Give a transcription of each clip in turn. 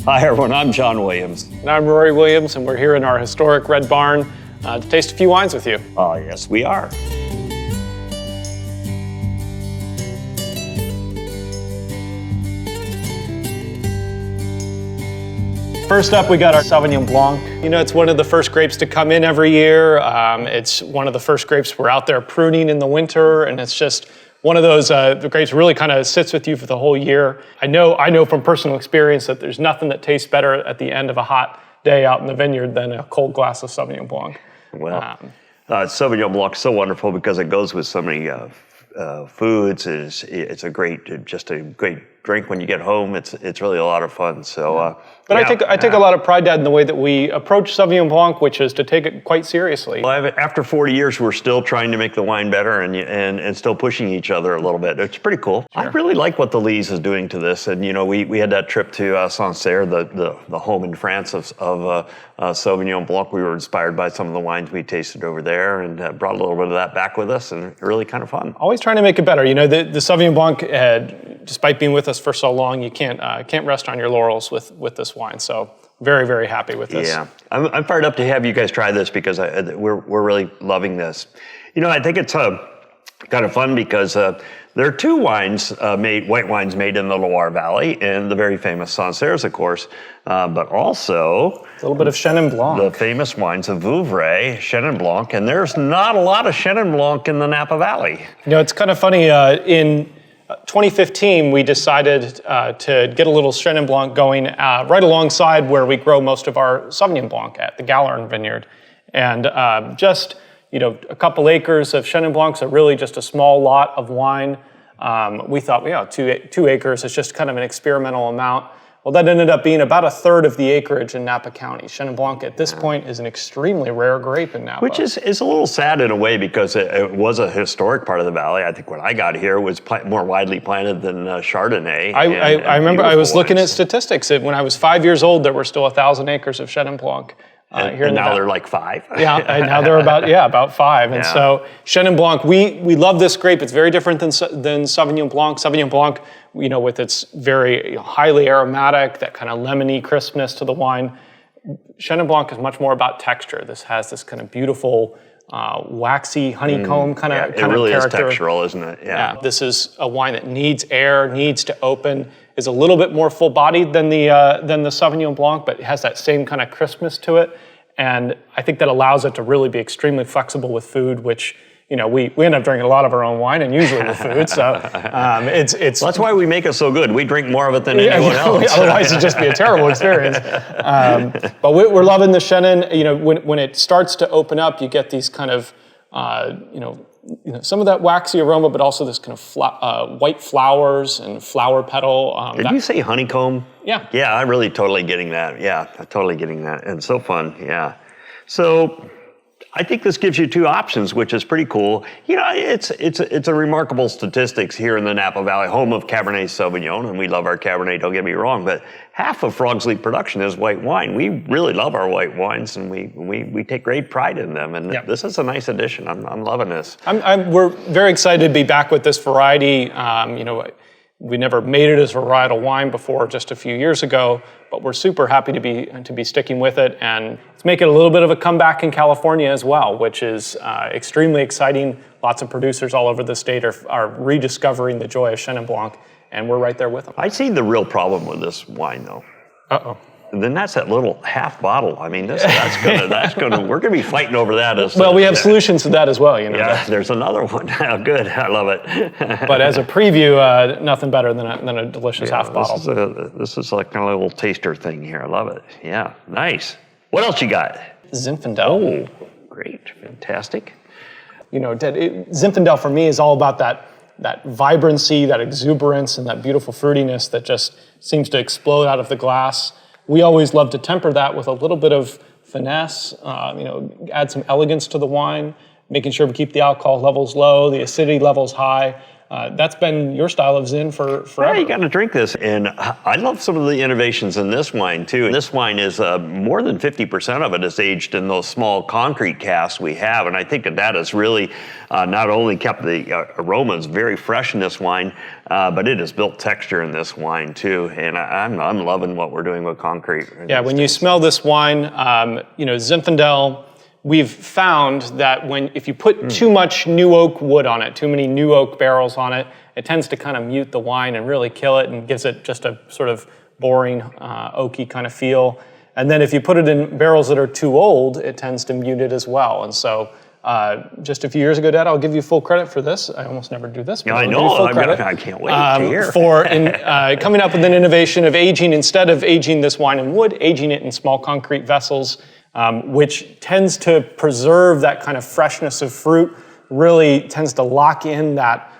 Hi everyone, I'm John Williams. And I'm Rory Williams, and we're here in our historic Red Barn to taste a few wines with you. Oh, yes, we are. First up, we got our Sauvignon Blanc. You know, it's one of the first grapes to come in every year. It's one of the first grapes we're out there pruning in the winter, and it's just one of those, the grapes really kind of sits with you for the whole year. I know from personal experience that there's nothing that tastes better at the end of a hot day out in the vineyard than a cold glass of Sauvignon Blanc. Well, Sauvignon Blanc is so wonderful because it goes with so many foods. It's a great drink when you get home. It's really a lot of fun. So, but yeah, I take a lot of pride, Dad, in the way that we approach Sauvignon Blanc, which is to take it quite seriously. Well, after 40 years, we're still trying to make the wine better and still pushing each other a little bit. It's pretty cool. Sure. I really like what the Lise is doing to this. And you know, we had that trip to Sancerre, the home in France of Sauvignon Blanc. We were inspired by some of the wines we tasted over there and brought a little bit of that back with us, and really kind of fun. Always trying to make it better. You know, the Sauvignon Blanc, despite being with us for so long, you can't rest on your laurels with this wine. So very, very happy with this. Yeah, I'm fired up to have you guys try this because we're really loving this. You know, I think it's kind of fun because there are two wines white wines made in the Loire Valley, and the very famous Sancerres, of course, but also a little bit of Chenin Blanc. The famous wines of Vouvray, Chenin Blanc, and there's not a lot of Chenin Blanc in the Napa Valley. You know, it's kind of funny. In 2015, we decided to get a little Chenin Blanc going right alongside where we grow most of our Sauvignon Blanc at, the Gallarn Vineyard. And just, you know, a couple acres of Chenin Blanc, so really just a small lot of wine. We thought, you know, two acres is just kind of an experimental amount. Well, that ended up being about a third of the acreage in Napa County. Chenin Blanc at this point is an extremely rare grape in Napa. Which is a little sad in a way because it was a historic part of the valley. I think when I got here it was more widely planted than Chardonnay. I remember I was looking at statistics. When I was 5 years old, there were still 1,000 acres of Chenin Blanc. Here and now they're like 5. Yeah, and now they're about 5. And so Chenin Blanc, we love this grape. It's very different than Sauvignon Blanc. Sauvignon Blanc, you know, with its very highly aromatic, that kind of lemony crispness to the wine. Chenin Blanc is much more about texture. This has this kind of beautiful, waxy honeycomb kind of it really character. Is textural, isn't it? Yeah. This is a wine that needs air, needs to open. Is a little bit more full-bodied than the Sauvignon Blanc, but it has that same kind of crispness to it. And I think that allows it to really be extremely flexible with food, which, you know, we end up drinking a lot of our own wine and usually with food. So it's well, that's why we make it so good. We drink more of it than anyone else. Otherwise, it'd just be a terrible experience. But we're loving the Chenin. You know, when it starts to open up, you get these kind of, you know, some of that waxy aroma, but also this kind of white flowers and flower petal. Did you say honeycomb? Yeah. Yeah, I'm really totally getting that. Yeah, totally getting that. And so fun, yeah. So I think this gives you two options, which is pretty cool. You know, it's a remarkable statistics here in the Napa Valley, home of Cabernet Sauvignon, and we love our Cabernet, don't get me wrong, but half of Frog's Leap production is white wine. We really love our white wines, and we take great pride in them, and this is a nice addition. I'm loving this. We're very excited to be back with this variety. You know, we never made it as a varietal wine before just a few years ago, but we're super happy to be sticking with it, and it's making a little bit of a comeback in California as well, which is extremely exciting. Lots of producers all over the state are rediscovering the joy of Chenin Blanc, and we're right there with them. I see the real problem with this wine, though. Uh-oh. And then that's that little half bottle. I mean, that's gonna. We're gonna be fighting over that. Well, we have solutions to that as well. You know. Yeah, there's another one. Good, I love it. But as a preview, nothing better than a delicious half bottle. This is like a little taster thing here. I love it. Yeah, nice. What else you got? Zinfandel. Oh, great, fantastic. You know, Zinfandel for me is all about that vibrancy, that exuberance, and that beautiful fruitiness that just seems to explode out of the glass. We always love to temper that with a little bit of finesse, you know, add some elegance to the wine, making sure we keep the alcohol levels low, the acidity levels high. that's been your style of Zin for forever. Yeah, you got to drink this. And I love some of the innovations in this wine, too. And this wine is more than 50% of it is aged in those small concrete casks we have. And I think that has really not only kept the aromas very fresh in this wine, but it has built texture in this wine, too. And I'm loving what we're doing with concrete. Yeah, when you smell this wine, Zinfandel, we've found that if you put too much new oak wood on it, too many new oak barrels on it, it tends to kind of mute the wine and really kill it and gives it just a sort of boring, oaky kind of feel. And then if you put it in barrels that are too old, it tends to mute it as well. And so just a few years ago, Dad, I'll give you full credit for this. I almost never do this, but I I'll know. give you full credit. I can't wait to hear. For coming up with an innovation of aging, instead of aging this wine in wood, aging it in small concrete vessels, which tends to preserve that kind of freshness of fruit, really tends to lock in that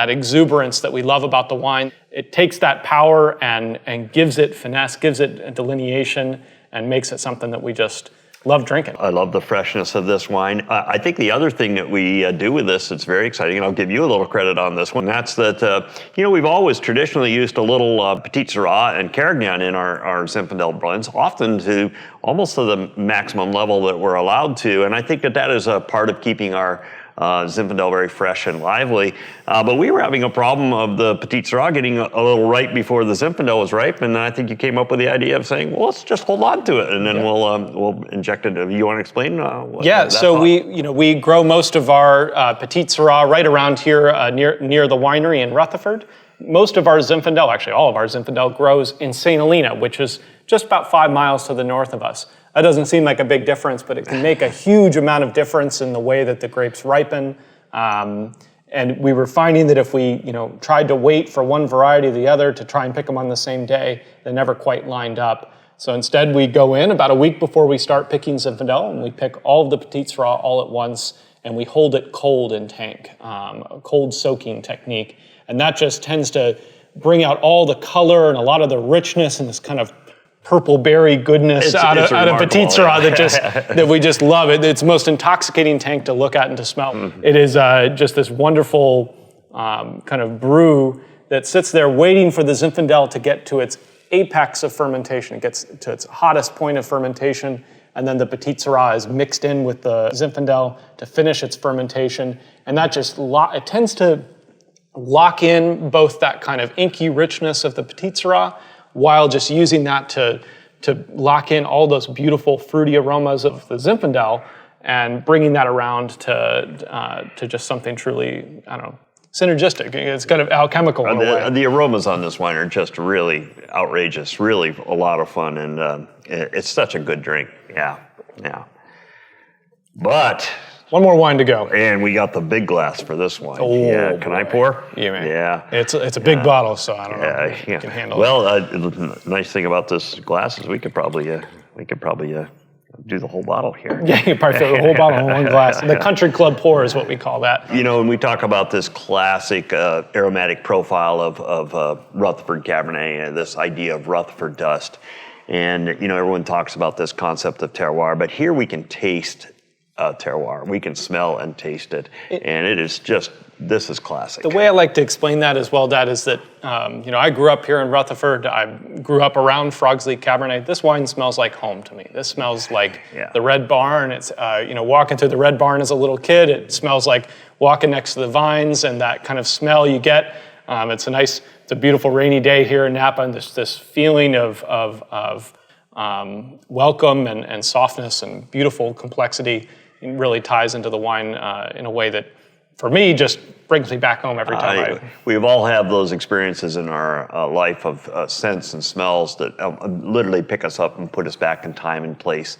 exuberance that we love about the wine. It takes that power and gives it finesse, gives it a delineation, and makes it something that we just love drinking. I love the freshness of this wine. I think the other thing that we do with this that's very exciting, and I'll give you a little credit on this one, that's that, we've always traditionally used a little Petite Sirah and Carignan in our Zinfandel blends, often to almost to the maximum level that we're allowed to. And I think that is a part of keeping our Zinfandel very fresh and lively. But we were having a problem of the Petite Sirah getting a little ripe before the Zinfandel was ripe, and I think you came up with the idea of saying, well, let's just hold on to it, and then we'll inject it. You want to explain? So we grow most of our Petite Sirah right around here near the winery in Rutherford. Most of our Zinfandel, actually all of our Zinfandel, grows in St. Helena, which is just about 5 miles to the north of us. That doesn't seem like a big difference, but it can make a huge amount of difference in the way that the grapes ripen. And we were finding that if we tried to wait for one variety or the other to try and pick them on the same day, they never quite lined up. So instead, we go in about a week before we start picking Zinfandel, and we pick all of the Petite Sirah all at once, and we hold it cold in tank, a cold soaking technique. And that just tends to bring out all the color and a lot of the richness and this kind of purple berry goodness out of Petite Sirah that we just love. It's the most intoxicating tank to look at and to smell. Mm-hmm. It is just this wonderful kind of brew that sits there waiting for the Zinfandel to get to its apex of fermentation. It gets to its hottest point of fermentation, and then the Petite Sirah is mixed in with the Zinfandel to finish its fermentation. And that just it tends to lock in both that kind of inky richness of the Petite Sirah while just using that to lock in all those beautiful fruity aromas of the Zinfandel and bringing that around to just something truly, synergistic. It's kind of alchemical in a way. The aromas on this wine are just really outrageous, really a lot of fun, and it's such a good drink. Yeah. But one more wine to go. And we got the big glass for this one. Oh, yeah. Can I pour? You may. Yeah. It's a big bottle, so I don't know if you can handle it. Well, the nice thing about this glass is we could probably do the whole bottle here. Yeah, you could probably fill the whole bottle in one glass. The country club pour is what we call that. When we talk about this classic aromatic profile of Rutherford Cabernet, this idea of Rutherford Dust, and everyone talks about this concept of terroir, but here we can taste terroir. We can smell and taste it, and it is just, this is classic. The way I like to explain that as well, Dad, is that, I grew up here in Rutherford. I grew up around Frogsley Cabernet. This wine smells like home to me. This smells like the Red Barn. It's, walking through the Red Barn as a little kid, it smells like walking next to the vines and that kind of smell you get. It's a beautiful rainy day here in Napa, and this feeling of welcome and softness and beautiful complexity really ties into the wine in a way that, for me, just brings me back home every time. We've all had those experiences in our life of scents and smells that literally pick us up and put us back in time and place.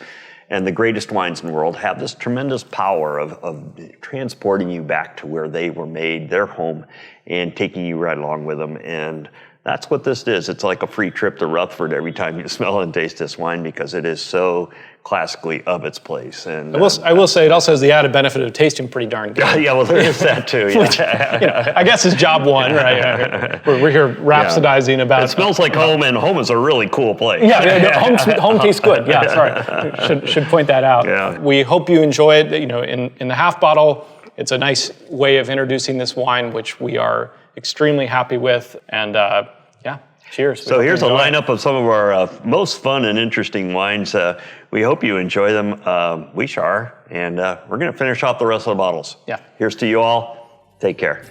And the greatest wines in the world have this tremendous power of transporting you back to where they were made, their home, and taking you right along with them. And that's what this is. It's like a free trip to Rutherford every time you smell and taste this wine, because it is so classically of its place. And I will say it also has the added benefit of tasting pretty darn good. Yeah, well, there is that too. Yeah. Which, I guess is job one, right? We're here rhapsodizing about. It smells like home, and home is a really cool place. Home tastes good. Yeah, sorry, should point that out. Yeah. We hope you enjoy it. In the half bottle, it's a nice way of introducing this wine, which we are extremely happy with. And yeah, cheers. So here's a lineup of some of our most fun and interesting wines. We hope you enjoy them. We sure are. And we're going to finish off the rest of the bottles. Yeah. Here's to you all. Take care.